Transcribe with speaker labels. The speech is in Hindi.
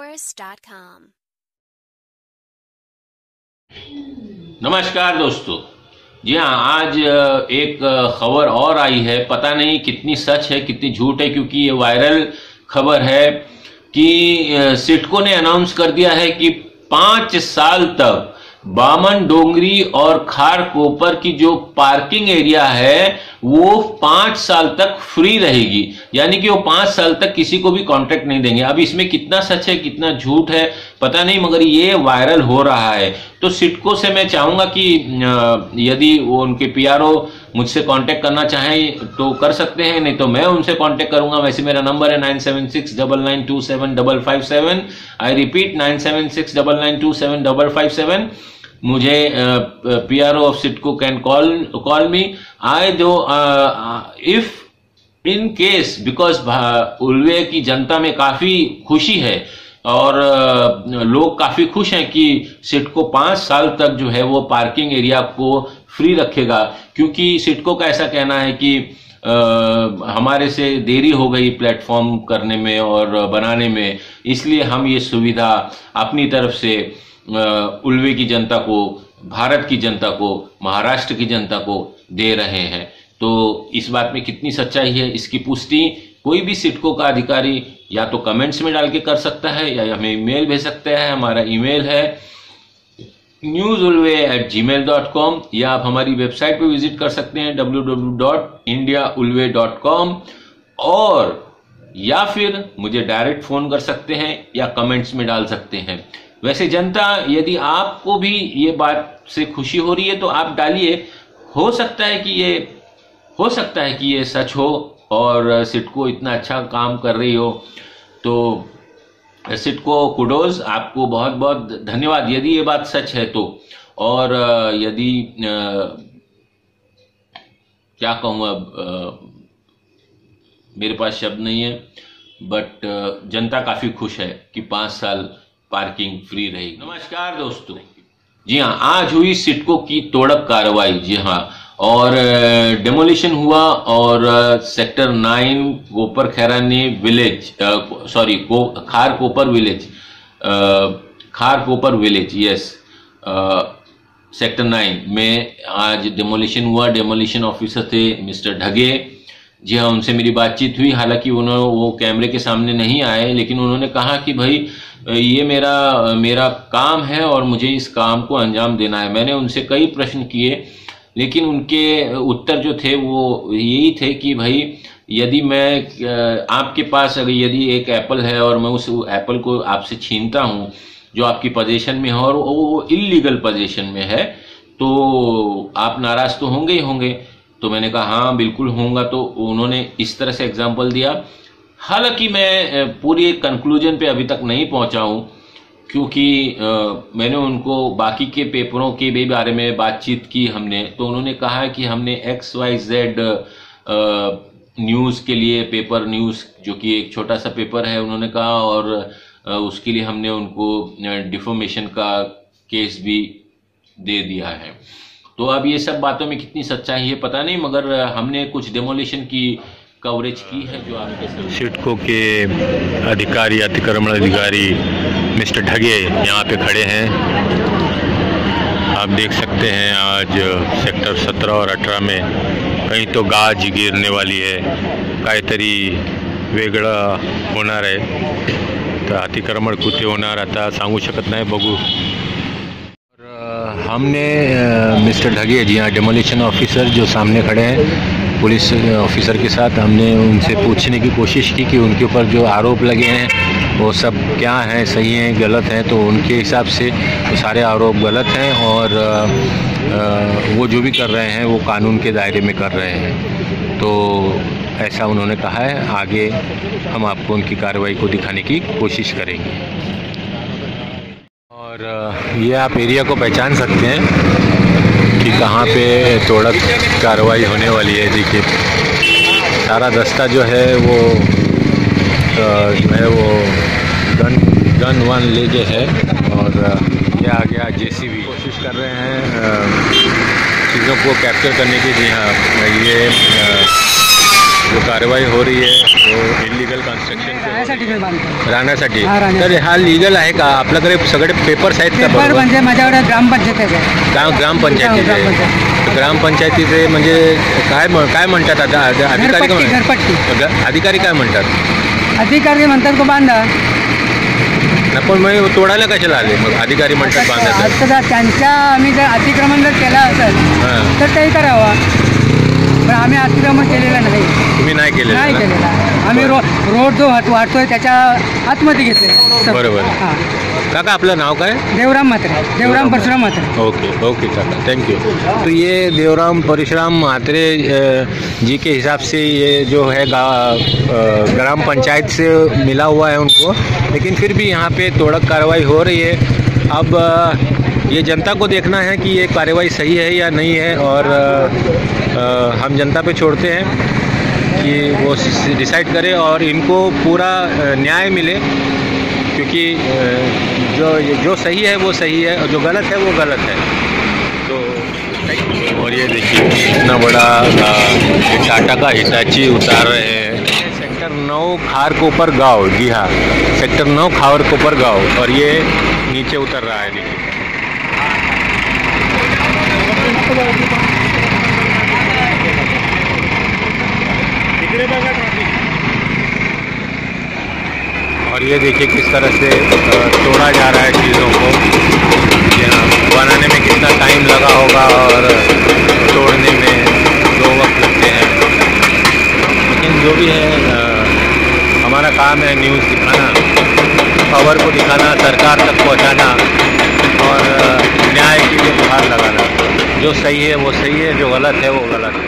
Speaker 1: Infowars.com।
Speaker 2: नमस्कार दोस्तों। जी हाँ, आज एक खबर और आई है। पता नहीं कितनी सच है कितनी झूठ है, क्योंकि ये वायरल खबर है कि सिडको ने अनाउंस कर दिया है कि 5 साल तक बामन डोंगरी और खारकोपर की जो पार्किंग एरिया है वो 5 साल तक फ्री रहेगी। यानी कि वो 5 साल तक किसी को भी कॉन्ट्रैक्ट नहीं देंगे। अब इसमें कितना सच है कितना झूठ है पता नहीं, मगर ये वायरल हो रहा है। तो सिडको से मैं चाहूंगा कि यदि वो उनके पीआरओ मुझसे कांटेक्ट करना चाहें तो कर सकते हैं, नहीं तो मैं उनसे कांटेक्ट करूंगा। वैसे मेरा नंबर है 9769927557। I repeat 9769927557। मुझे PRO of CIDCO can call me. I though if in case, because Ulwe की जनता में काफी खुशी है और लोग काफी खुश हैं कि सिडको 5 साल तक जो है वो पार्किंग एरिया को फ्री रखेगा, क्योंकि सिडको का ऐसा कहना है कि हमारे से देरी हो गई प्लेटफॉर्म करने में और बनाने में, इसलिए हम ये सुविधा अपनी तरफ से उल्वे की जनता को, भारत की जनता को, महाराष्ट्र की जनता को दे रहे हैं। तो इस बात में कितनी सच्चाई है इसकी पुष्टि कोई भी सिडको का अधिकारी या तो कमेंट्स में डाल के कर सकता है या हमें ईमेल भेज सकता है। हमारा ईमेल है newsulve@gmail.com, या आप हमारी वेबसाइट पे विजिट कर सकते हैं www.indiaulve.com, और या फिर मुझे डायरेक्ट फोन कर सकते हैं या कमेंट्स में डाल सकते हैं। वैसे जनता, यदि आपको भी ये बात से खुशी हो रही है तो आप डालिए। हो सकता है कि ये सच हो और सिडको इतना अच्छा काम कर रही हो। तो सिडको कुडोज, आपको बहुत बहुत धन्यवाद यदि ये बात सच है तो। और यदि क्या कहूँ, अब मेरे पास शब्द नहीं है, बट जनता काफी खुश है कि 5 साल पार्किंग फ्री रहेगी। नमस्कार दोस्तों। जी हाँ, आज हुई सिडको की तोड़क कार्रवाई। जी हाँ, और डेमोलिशन हुआ और sector 9 Kopar Khairane village, Kharkopar village, yes, sector 9 में आज डेमोलिशन हुआ। डेमोलिशन ऑफिसर थे मिस्टर ढगे। जी हाँ, उनसे मेरी बातचीत हुई। हालांकि वो कैमरे के सामने नहीं आए, लेकिन उन्होंने कहा कि भाई ये मेरा काम है और मुझे इस काम को अंजाम देना है। मैंने उनसे कई प्रश्न किए, लेकिन उनके उत्तर जो थे वो यही थे कि भाई यदि मैं आपके पास अगर यदि एक एप्पल है और मैं उस एप्पल को आपसे छीनता हूँ जो आपकी पोजीशन में है और वो इल्लीगल पोजीशन में है, तो आप नाराज तो होंगे ही होंगे। तो मैंने कहा हाँ बिल्कुल होऊंगा। तो उन्होंने इस तरह से एग्जाम्पल दिया। हालांकि मैं पूरी कंक्लूजन पे अभी तक नहीं पहुंचा हूं, क्योंकि मैंने उनको बाकी के पेपरों के भी बारे में बातचीत की हमने। तो उन्होंने कहा कि हमने XYZ न्यूज़ के लिए, पेपर न्यूज़ जो कि एक छोटा सा पेपर है, उन्होंने कहा, और उसके लिए हमने उनको डिफॉर्मेशन का केस भी दे दिया है। तो अब ये सब बातों में कितनी सच्चाई है पता नहीं, मगर हमने कुछ डेमोलिशन की कवरेज की है जो आपके
Speaker 3: सिडको के अधिकारी, अतिक्रमण अधिकारी मिस्टर ढगे यहाँ पे खड़े हैं। आप देख सकते हैं आज सेक्टर 17 और 18 में कहीं तो गाज गिरने वाली है, काहीतरी वेगळं होणार आहे। तर अतिक्रमण कुठे होणार आता सांगू शकत नाही, बघू। हमने मिस्टर ढगे जी हाँ, डेमोलिशन ऑफिसर जो सामने खड़े हैं पुलिस ऑफिसर के साथ, हमने उनसे पूछने की कोशिश की कि उनके ऊपर जो आरोप लगे हैं वो सब क्या हैं, सही हैं गलत हैं। तो उनके हिसाब से वो सारे आरोप गलत हैं और वो जो भी कर रहे हैं वो कानून के दायरे में कर रहे हैं। तो ऐसा उन्होंने कहा है। आगे हम आपको उनकी कार्रवाई को दिखाने की कोशिश करेंगे। और ये आप एरिया को पहचान सकते हैं कि कहाँ पे तोड़क कार्रवाई होने वाली है। देखिए सारा दस्ता जो है वो गन वन लेके है, और ये आ गया JCB। कोशिश कर रहे हैं चीज़ों को कैप्चर करने की। जी हाँ, ये जो कार्रवाई हो रही है वो इलिगल कन्स्ट्रक्शन राहण्यासाठी. तर हा लीगल आहे का? आपल्याकडे सगळे पेपर्स आहेत का?
Speaker 1: पेपर म्हणजे माझ्याकडे ग्रामपंचायत आहे.
Speaker 3: ग्रामपंचायतीचे ग्रामपंचायतीचे म्हणजे काय म्हणतात आता अधिकारी काय म्हणतात?
Speaker 1: अधिकारी म्हणतात को बांधा.
Speaker 3: पण मग तोडायला कशाला आले मग? अधिकारी म्हणतात बांधायचं.
Speaker 1: आता त्यांच्या आम्ही जर अतिक्रमण जर केलं असेल तर ते करावा, पण आम्ही अतिक्रमण केलेलं नाही.
Speaker 3: तुम्ही नाही केलेलं?
Speaker 1: नाही केलेला. आम्ही रोड जो वाटतोय त्याच्या आतमध्ये घेतले.
Speaker 3: बरोबर.
Speaker 1: हां.
Speaker 3: काका आपलं नाव काय?
Speaker 1: देवराम म्हात्रे. देवराम परशुराम म्हात्रे.
Speaker 3: ओके काका, थैंक यू. तो ये देवराम परशुराम म्हात्रे जी के हिसाब से ये जो है ग्राम पंचायत से मिला हुआ है उनको, लेकिन फिर भी यहाँ पे तोड़क कार्रवाई हो रही है. अब ये जनता को देखना है कि ये कार्रवाई सही है या नहीं है, और हम जनता पे छोड़ते हैं कि वो डिसाइड करे और इनको पूरा न्याय मिले, क्योंकि जो सही है वो सही है और जो गलत है वो गलत है. तो और ये देखिए कितना बड़ा टाटा का हिटाची उतार रहे हैं. सेक्टर 9 खारकोपर गांव, जी हाँ, सेक्टर 9 खारकोपर गांव, और ये नीचे उतर रहा है. देखिए और ये देखिए किस तरह से तोड़ा जा रहा है चीज़ों को. यहाँ बनाने में कितना टाइम लगा होगा और तोड़ने में 2 वक्त लगते हैं, लेकिन जो भी है हमारा काम है न्यूज़ दिखाना, खबर को दिखाना, सरकार तक पहुँचाना और न्याय के लिए गुहार लगाना. जो सही है वो सही है, जो गलत है वो गलत है.